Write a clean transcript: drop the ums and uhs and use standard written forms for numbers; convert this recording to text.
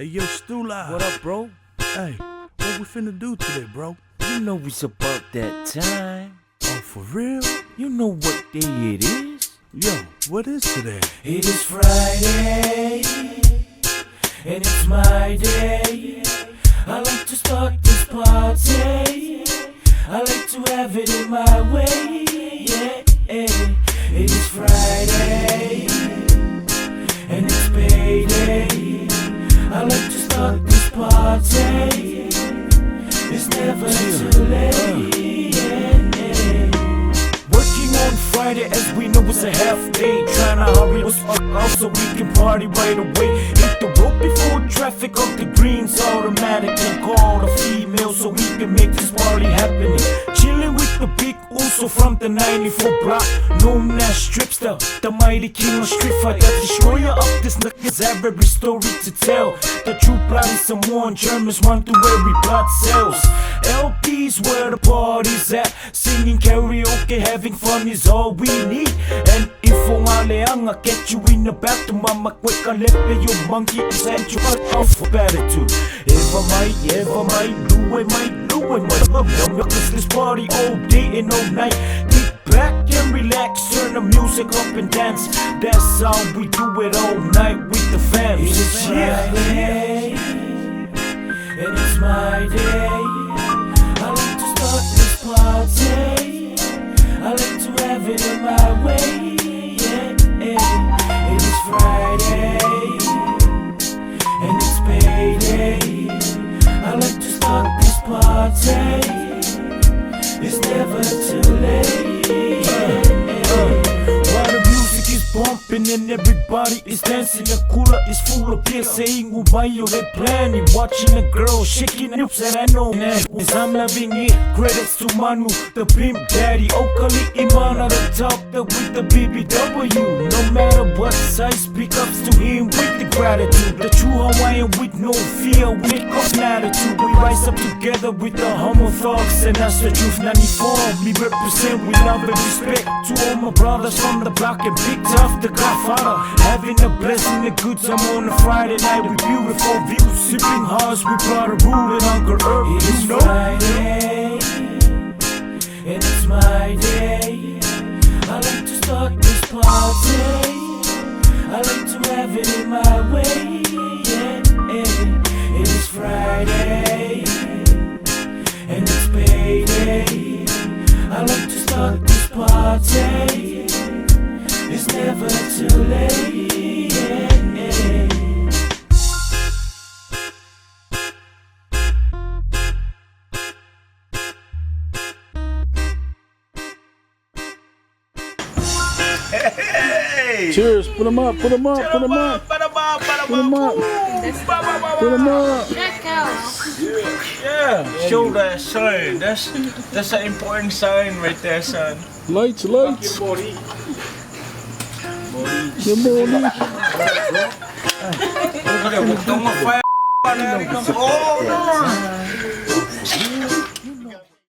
Hey, yo, Stula. What up, bro? Hey, what we finna do today, bro? You know it's about that time. Oh, for real? You know what day it is? Yo, what is today? It is Friday, and it's my day. I like to start this party. I like to have it in my way. Yeah, it is Friday, and it's payday. I like to start this party. It's never too late. Working on Friday, as we know it's a half day. Trying to hurry us up so we can party right away. Hit the road before traffic up the greens automatic, and call the female so we can make this party happening. Chilling with the big Uso from the 94 block, known as Stripster, the mighty king of street fight, the destroyer of this niggas have every story to tell. The true plot is Samoan Germans run through every blood cells. LP's where the party's at, singing karaoke, having fun is all we need. And info nga get you in the bathroom, mama quick a lip your monkey and send you out for attitude. Ever might, cause this party all day and all night. Kick back and relax, turn the music up and dance. That's how we do it all night with the fam. It's Friday, and it's my day. I like to start this party. I like to have it in my way. Yeah, it is Friday, and it's payday. I like to start this party. It's never too late. While the music is bumping and everybody is dancing, the cooler is full of beer saying umayo they planning. Watching a girl shaking hips and I know as I'm loving it. Credits to Manu, the pimp daddy. Okali Imana, the top that with the BBW. No matter what size, pick ups to him with the gratitude. The true Hawaiian with no fear, with up attitude. We rise up together with the homo thugs, and that's the truth. 94, we represent, we love and respect to all my brothers from the block and Big Tough, the Godfather. Having a blessing, the good time on a Friday night with beautiful views, sipping hearts. We brought a rule and Uncle Earth. It is Friday, and it's my day. I like to start this party. I like to have it in my way. Yeah, it is Friday, and it's payday. I like to start this party. It's never too late. Hey! Cheers! Put them up! Put them up! Put them up! Put them up! Put them up! Put them up! Shakhouse. Yeah, show that sign. That's an important sign right there, son. Lights, lights. Good morning. Oh no!